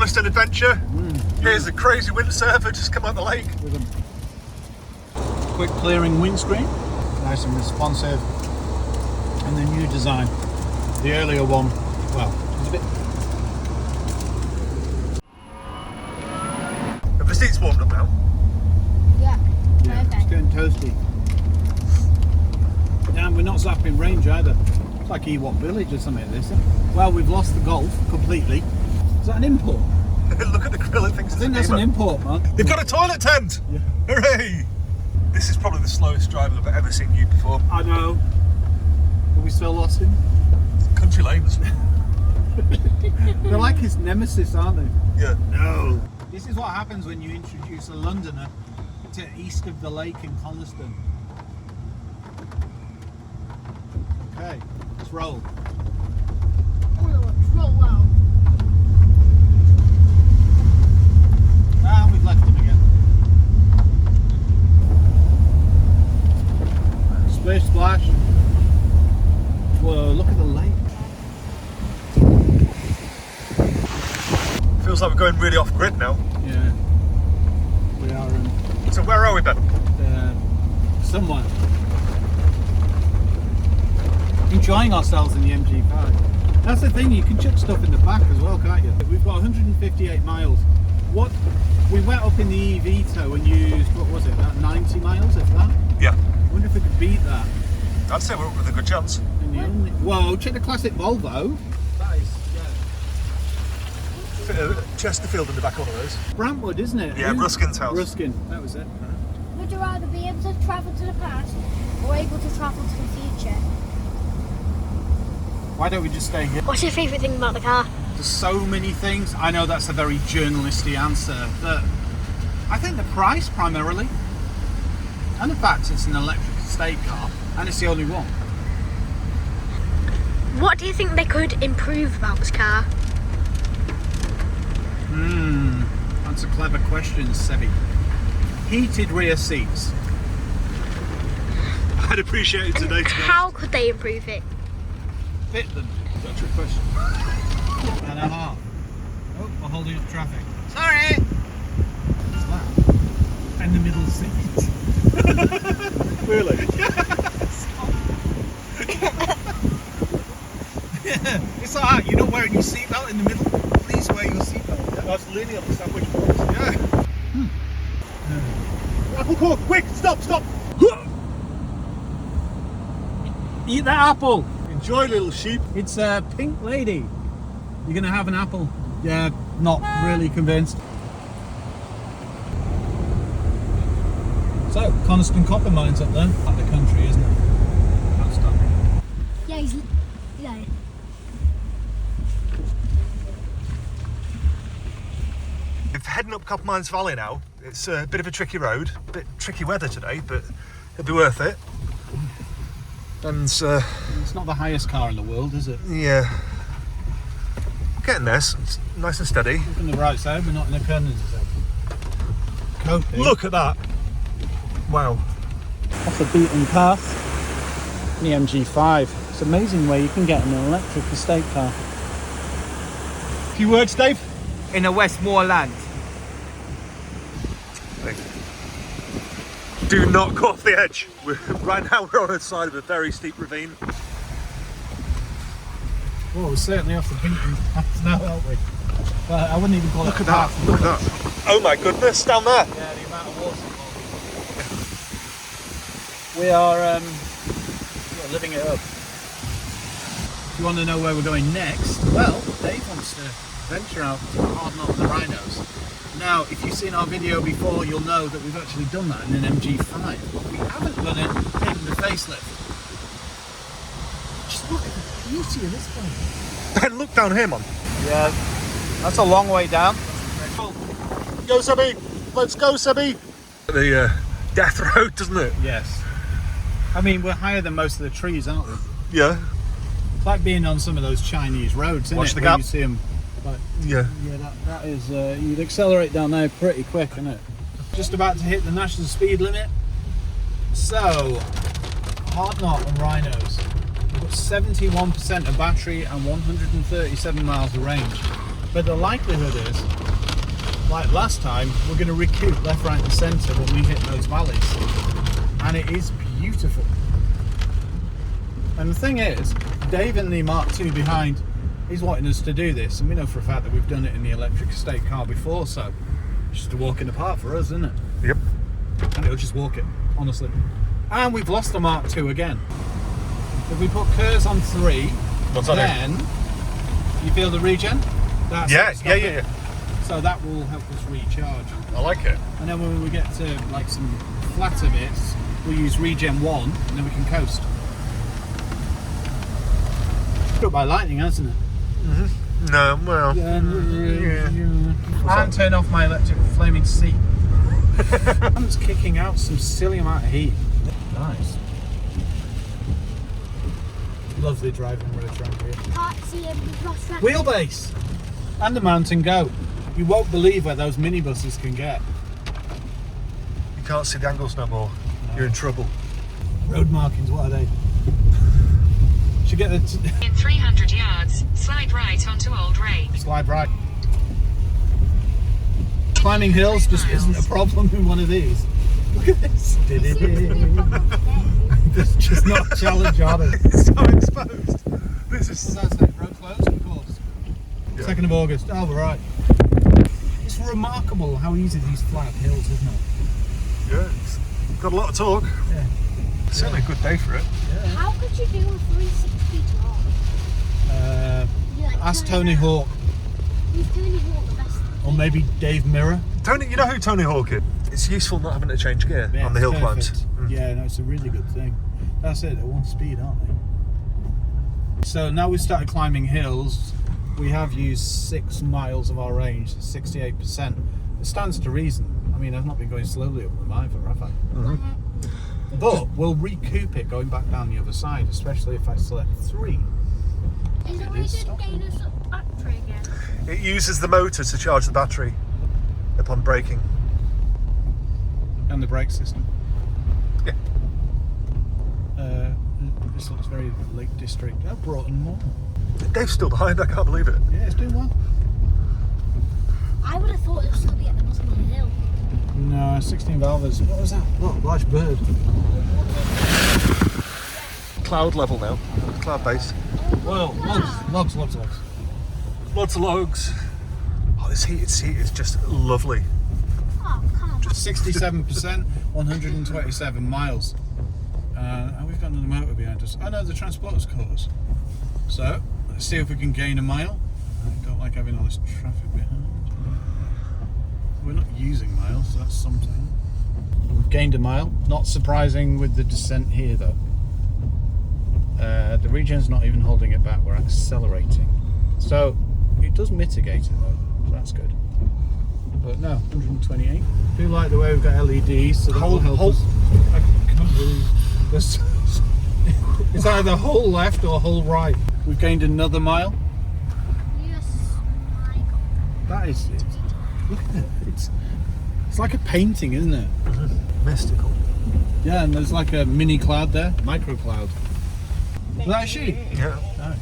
twist and adventure. Here's a crazy windsurfer just come out the lake. With a quick clearing windscreen, nice and responsive. And the new design. The earlier one, well, it's a bit. Have the seats warmed up now? Yeah. Yeah, it's getting toasty. Damn, we're not zapping range either. It's like Ewok Village or something, this. Well, we've lost the Golf completely. Is that an import? Look at the grill, it thinks I think that's an import, man. They've got a toilet tent! Yeah. Hooray! This is probably the slowest drive I've ever seen you before. I know. Are we still lost him? Country lanes. They're like his nemesis, aren't they? Yeah. No. This is what happens when you introduce a Londoner to east of the lake in Coniston. Okay, let's roll. Roll well. Ah, we've left him again. Splish splash. Whoa, look at the lake. Feels like we're going really off grid now. Yeah. We are So where are we, Ben? somewhat enjoying ourselves in the MG5. That's the thing, you can chuck stuff in the back as well, can't you? We've got 158 miles. What we went up in the EV tow and used, what was it, about 90 miles, if that? Yeah. I wonder if we could beat that. I'd say we're up with a good chance. Whoa, check the classic Volvo. That is, Chesterfield in the back of one of those. Brantwood, isn't it? Yeah, Ruskin's house. Ruskin, that was it. Would you rather be able to travel to the past or able to travel to the future? Why don't we just stay here? What's your favourite thing about the car? There's so many things. I know that's a very journalisty answer, but I think the price primarily, and the fact it's an electric estate car, and it's the only one. What do you think they could improve about this car? That's a clever question, Sebi. Heated rear seats. I'd appreciate it today. How could they improve it? Fit them. That's your question. And a half. Oh, we're holding up traffic. Sorry! What's that? And the middle seat. Really? Yeah. It's like that, you're not wearing your seatbelt in the middle. Please wear your seatbelt. Yeah? That's leaning on the sandwich box. Yeah. Apple core, quick, stop! Eat that apple. Enjoy, little sheep. It's a pink lady. You're gonna have an apple. Yeah, not really convinced. So, Coniston Coppermines up there. At the country, isn't it? Outstanding. Yeah, yeah. We're heading up Coppermines Valley now. It's a bit of a tricky road, a bit tricky weather today, but it'll be worth it. And It's not the highest car in the world, is it? yeah, getting there. It's nice and steady. Look on the right side, we're not in a Kernan's zone. Coping. Look at that! Wow. Off the beaten path, the MG5. It's amazing where you can get an electric estate car. Few words, Dave? In a Westmoreland. Do not go off the edge. Right now we're on the side of a very steep ravine. Well, we're certainly off the beaten path now, aren't we? I wouldn't even call it Look a at that, path. look at that. Oh my goodness, down there. Yeah, the amount of water. We are living it up. If you want to know where we're going next, well, Dave wants to venture out to Hard Knot and the Rhinos. Now, if you've seen our video before, you'll know that we've actually done that in an MG5. But we haven't done it in the facelift. Just look at the beauty of this place. Ben, look down here, man. Yeah, that's a long way down. Go, Sebby! Let's go, Sebby! The death road, doesn't it? Yes. I mean, we're higher than most of the trees, aren't we? Yeah. It's like being on some of those Chinese roads, isn't Watch it? the Where gap. you see them. Like, Yeah. yeah, that is, you'd accelerate down there pretty quick, isn't it? Just about to hit the national speed limit. So, Hard Knot and Rhinos. We've got 71% of battery and 137 miles of range. But the likelihood is like last time, we're going to recoup left, right and centre when we hit those valleys. And it is beautiful. And the thing is, Dave in the Mark II behind, he's wanting us to do this. And we know for a fact that we've done it in the electric estate car before, so it's just a walk in the park for us, isn't it? Yep. And it'll just walk it, honestly. And we've lost the Mark II again. If we put Kers on 3, then you feel the regen? That's Yeah. So that will help us recharge. I like it. And then when we get to like some flatter bits, we'll use regen 1 and then we can coast. Struck by lightning, hasn't it? No, well. And turn off my electric flaming seat. It's kicking out some silly amount of heat. Nice. Lovely driving roads around here. Can't see him. Wheelbase! And the mountain goat. You won't believe where those minibuses can get. You can't see the angles no more. You're in trouble. Road markings, what are they? Should get the... In 300 yards, slide right onto Old Ray. Slide right. Climbing hills just isn't a problem in one of these. Look at this. It's just not a challenge, are they? It's so exposed. This is. What's that say? Road closed, of course. Yeah. 2nd of August. Oh, we're right. It's remarkable how easy these flat hills, isn't it? Yeah, it's got a lot of torque. Yeah. Certainly a good day for it. How could you do a 360 drop? Ask Tony Hawk, Who's Tony Hawk the best? or maybe Dave Mirror. Tony, you know who Tony Hawk is? It's useful not having to change gear Yeah, on the hill perfect. climbs. Yeah, no, it's a really good thing. That's it, they're one speed, aren't they? So now we've started climbing hills, we have used 6 miles of our range, 68%. It stands to reason. I mean, I've not been going slowly up them either, have I? But we'll recoup it going back down the other side, especially if I select 3. Is it really good gain us up battery again? It uses the motor to charge the battery upon braking. And the brake system. Yeah. This looks very Lake District. Oh, Broughton Moor. Dave's still behind, I can't believe it. Yeah, it's doing well. I would have thought it would still be at the bottom of the hill. No, 16 valves. What was that? Oh, large bird. Cloud level now, cloud base. Whoa, logs. Lots of logs. Oh, this heated seat is just lovely. Oh, come on. 67%, 127 miles. And we've got another motor behind us. Oh no, the transporter's caught us. So, let's see if we can gain a mile. I don't like having all this traffic behind. We're not using miles, so that's something. We've gained a mile. Not surprising with the descent here though. The regen's not even holding it back, we're accelerating. So, it does mitigate it though, so that's good. But no, 128. I do like the way we've got LEDs, so that'll help us. I can't believe this. It's either whole left or whole right. We've gained another mile. Yes, my God. That is it. Look at it. It's like a painting, isn't it? Mystical. Yeah, and there's like a mini cloud there, micro cloud. Is that a sheep? Yeah. Nice.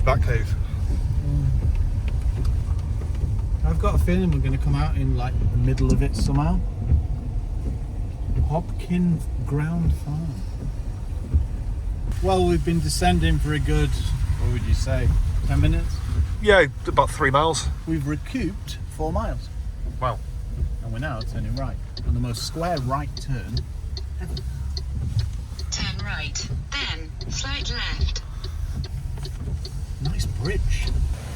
Bat cave. I've got a feeling we're going to come out in like the middle of it somehow. Hopkin Ground Farm. Well, we've been descending for a good, what would you say, 10 minutes? Yeah, about 3 miles. We've recouped 4 miles. Wow. And we're now turning right. On the most square right turn ever. Turn right, then slight left. Nice bridge.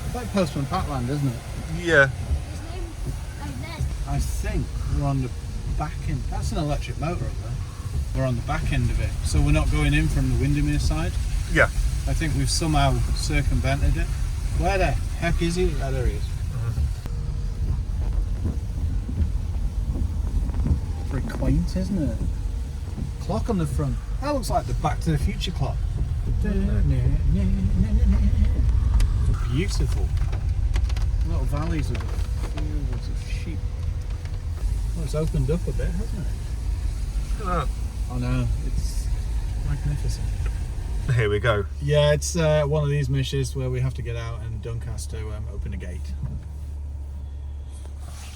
It's like Postman Patland, isn't it? Yeah. His name, like this. I think we're on the back end. That's an electric motor up there. We're on the back end of it. So we're not going in from the Windermere side. Yeah. I think we've somehow circumvented it. Where the heck is he? Oh, there he is. Very quaint, isn't it? Clock on the front. That looks like the Back to the Future clock. Beautiful. Little valleys of fields of sheep. Well, it's opened up a bit, hasn't it? Oh no, it's magnificent. Here we go. Yeah, it's one of these missions where we have to get out and Dunk has to open a gate.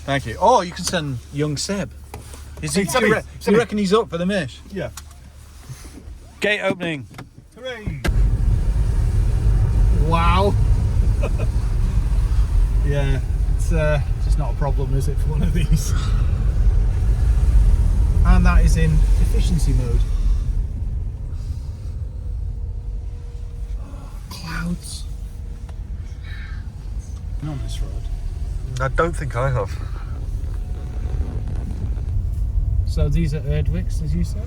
Thank you. Oh, you can send young Seb. Is he? Sebby, Do you Sebby. reckon he's up for the mish? Yeah. Gate opening. Hooray! Wow. Yeah, it's just not a problem, is it, for one of these? And that is in efficiency mode. Clouds. Been on this road. I don't think I have. So these are Erdwicks, as you said?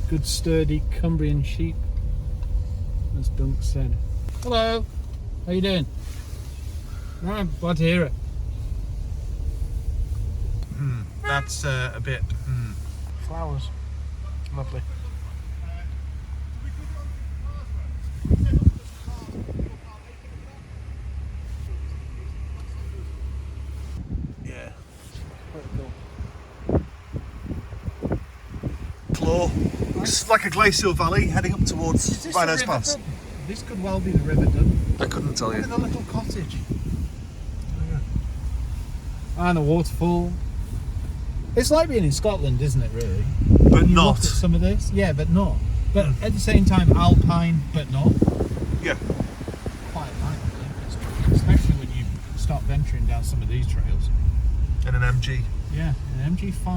Good sturdy Cumbrian sheep, as Dunk said. Hello, how you doing? I'm glad to hear it. That's a bit... Flowers. Lovely. Yeah. Quite cool. Claw. Looks like a glacial valley heading up towards Is this the Wrynose River Pass. Dun? This could well be the River Dun. I couldn't tell Look you. at the little cottage. And the waterfall. It's like being in Scotland, isn't it, really? But When you look not. at some of this. Yeah, but not. But at the same time, alpine, but not. Yeah. Quite like it, especially when you start venturing down some of these trails. And an MG. Yeah, an MG5.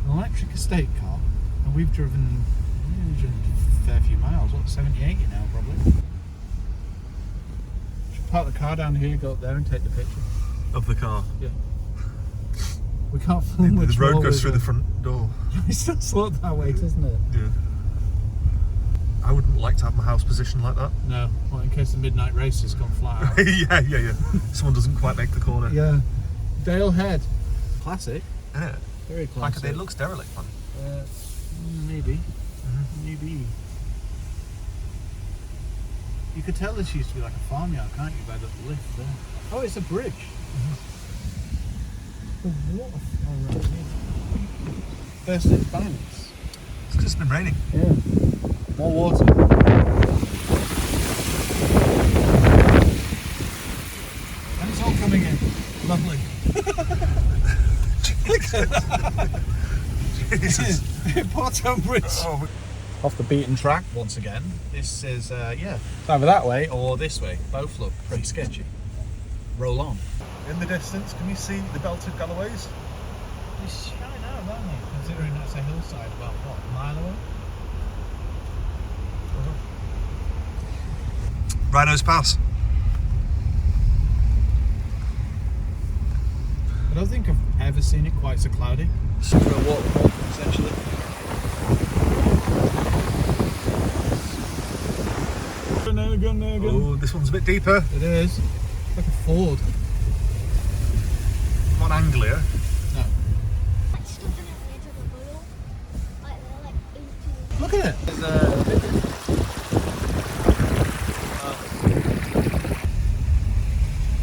An electric estate car. And we've driven a fair few miles. What, 70, 80 now, probably. Should park the car down here, go up there and take the picture. Of the car. Yeah. We can't film much The road more goes with through the front door. It does look that way, doesn't it? Yeah. I wouldn't like to have my house positioned like that. No, well, in case the midnight races come flat out. yeah. Someone doesn't quite make the corner. Yeah. Dale Head. Classic. Yeah. Very Like classic. it looks derelict, man. Maybe. Maybe. You could tell this used to be like a farmyard, can't you, by the lift there? Oh, it's a bridge. The waterfall right here. First its banks. It's just been raining. Yeah. More water. And it's all coming in. Lovely. Jesus. Porto Bridge. Oh, Off the beaten track once again. This is, yeah, it's either that way or this way. Both look pretty sketchy. Roll on. in the distance, can you see the belted Galloways? They shine out, don't they? Considering that's a hillside about, what, a mile away? Wrynose Pass. I don't think I've ever seen it quite so cloudy. Super waterfall, essentially. Oh, this one's a bit deeper. It is. Like a ford. What angle here? No. Like stuck in the edge of the puddle. Like they're like 18. Look at it. There's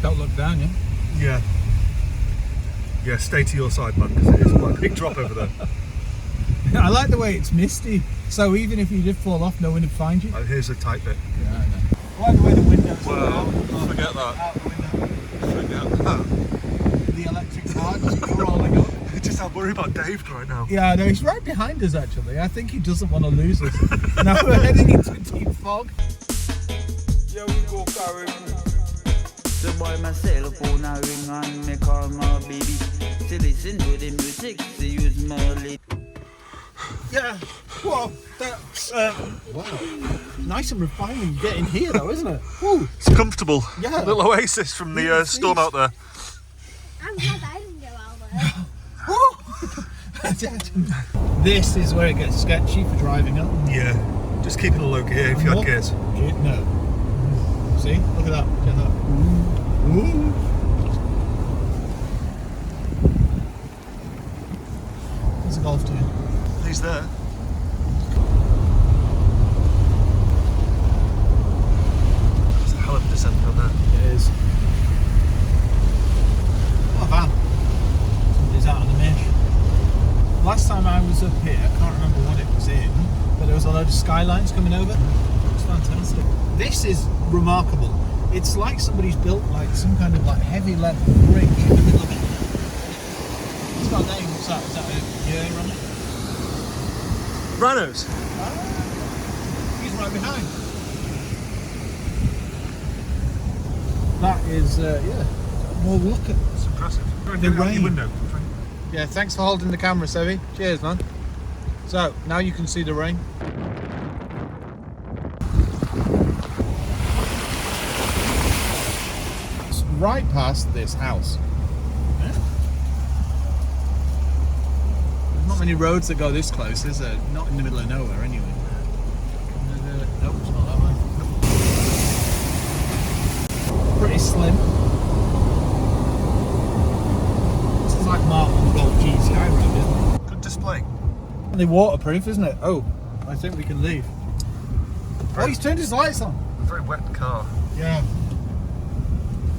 don't look down, yeah? Yeah. Yeah, stay to your side, man, because it is quite a big drop over there. I like the way it's misty, so even if you did fall off, no one would find you. Oh, here's a tight bit. Yeah, I know. I like the way the windows are Well, out. forget that. Out the window. Forget that. The electric car just crawling up. Just I'm worried about Dave right now. Yeah, no, he's right behind us actually. I think he doesn't want to lose us. Now we're heading into a deep fog. Yeah, we go carry. The boy myself phone a ring and me call my baby. To listen to the music, to use my lady. Yeah. Whoa. That's wow. Nice and refined when you get in here though, isn't it? Woo. It's comfortable. Yeah. Little oasis from the storm out there. I'm glad I didn't go out there. This is where it gets sketchy for driving up. Yeah. Just keeping a low gear if you had gears. No. See? Look at that. Get that. Ooh. There's a golf team. He's there. There's a hell of a descent down there. It is. What a van. Somebody's out on the mesh. Last time I was up here, I can't remember what it was in, but there was a load of skylines coming over. It was fantastic. This is remarkable. It's like somebody's built like some kind of like heavy leather bridge in the middle of it. Wrynose. He's right behind. That is, yeah. Well, look at It's impressive. The rain. Window. Yeah, thanks for holding the camera, Sevi. Cheers, man. So, now you can see the rain. It's right past this house. Yeah. There's not many roads that go this close, is there? Not in the middle of nowhere, anyway. Nope, it's not that way. Pretty slim. This is like Mark on the old GTI road, isn't it? Good display. They're waterproof, isn't it? Oh, I think we can leave. Oh, he's turned his lights on. A very wet car. Yeah,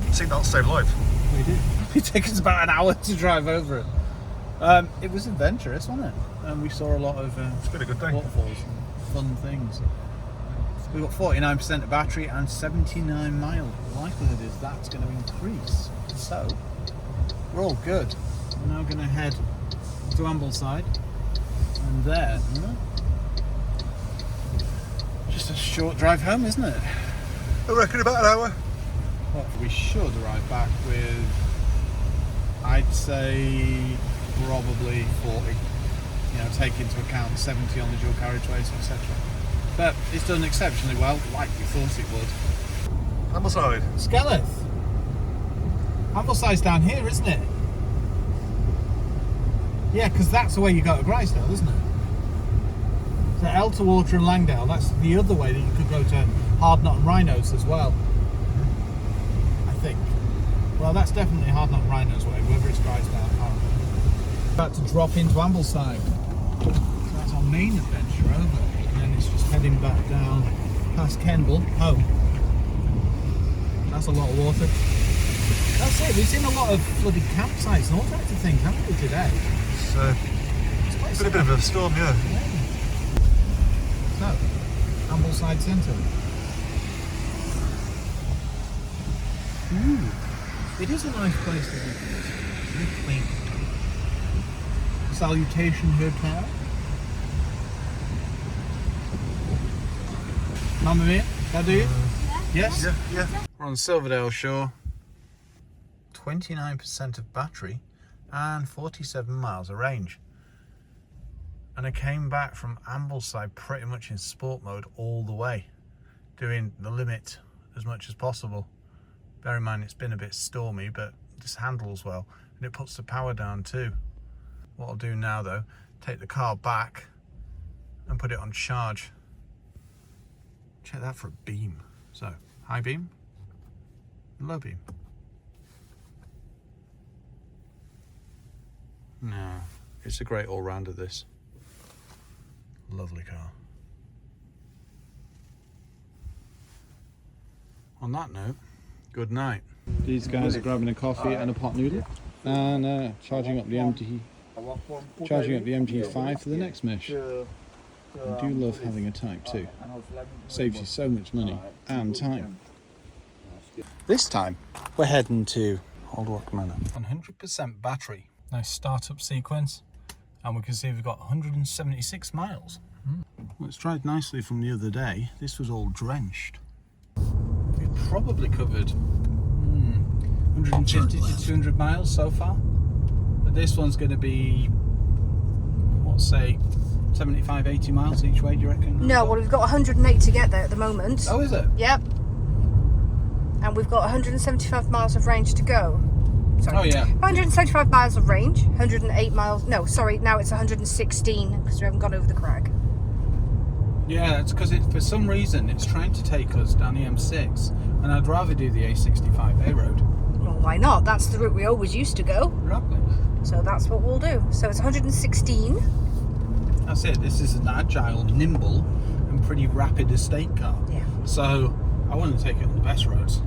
Seatbelts save life. we did. It took us about an hour to drive over it. It was adventurous, wasn't it? And we saw a lot of It's been a good day. waterfalls and fun things. We've got 49% of battery and 79 miles. The likelihood is that's going to increase. So, we're all good. We're now going to head to Ambleside. And then, just a short drive home, isn't it? I reckon about an hour. Well, we should arrive back with, I'd say, probably 40. You know, take into account 70 on the dual carriageways, etc. But it's done exceptionally well, like we thought it would. Ambleside. Skelleth. Ambleside's down here, isn't it? Yeah, because that's the way you go to Grisdale, isn't it? So Elterwater and Langdale, that's the other way that you could go to Hardknot and Wrynose as well. I think. Well, that's definitely Hardknot and Wrynose way, whether it's Grisdale, I can't remember. About to drop into Ambleside. So that's our main adventure over. And then it's just heading back down past Kenble, home. That's a lot of water. That's it, we've seen a lot of bloody campsites and all types of things, haven't we, today? It's been a bit of a storm, yeah. So, Ambleside Centre. Ooh, it is a nice place to be. Very clean. Salutation Hotel. Mamma mia, that do you? Yes? Yeah. We're on Silverdale Shore. 29% of battery and 47 miles of range. And I came back from Ambleside pretty much in sport mode all the way, doing the limit as much as possible. Bear in mind it's been a bit stormy, but this handles well and it puts the power down too. What I'll do now though, take the car back and put it on charge. Check that for a beam. So, high beam, low beam. No, it's a great all-rounder, this. Lovely car. On that note, good night. These guys are grabbing a coffee and a pot noodle and charging up the MG5 for the next mission. I do love having a Type 2. Saves you so much money and time. This time, we're heading to Old Rock Manor. 100% battery. Nice startup sequence, and we can see we've got 176 miles. Well, it's dried nicely from the other day. This was all drenched. We've probably covered 150 to 200 miles so far, but this one's going to be, what, say 75, 80 miles each way, do you reckon? No, well, we've got 108 to get there at the moment. Oh, is it? Yep. And we've got 175 miles of range to go. Sorry. Oh, yeah. 175 miles of range, 108 miles. No, sorry, now it's 116 because we haven't gone over the crag. Yeah, it's because for some reason it's trying to take us down the M6, and I'd rather do the A65A road. Well, why not? That's the route we always used to go. Exactly. So that's what we'll do. So it's 116. That's it. This is an agile, nimble, and pretty rapid estate car. Yeah. So I want to take it on the best roads.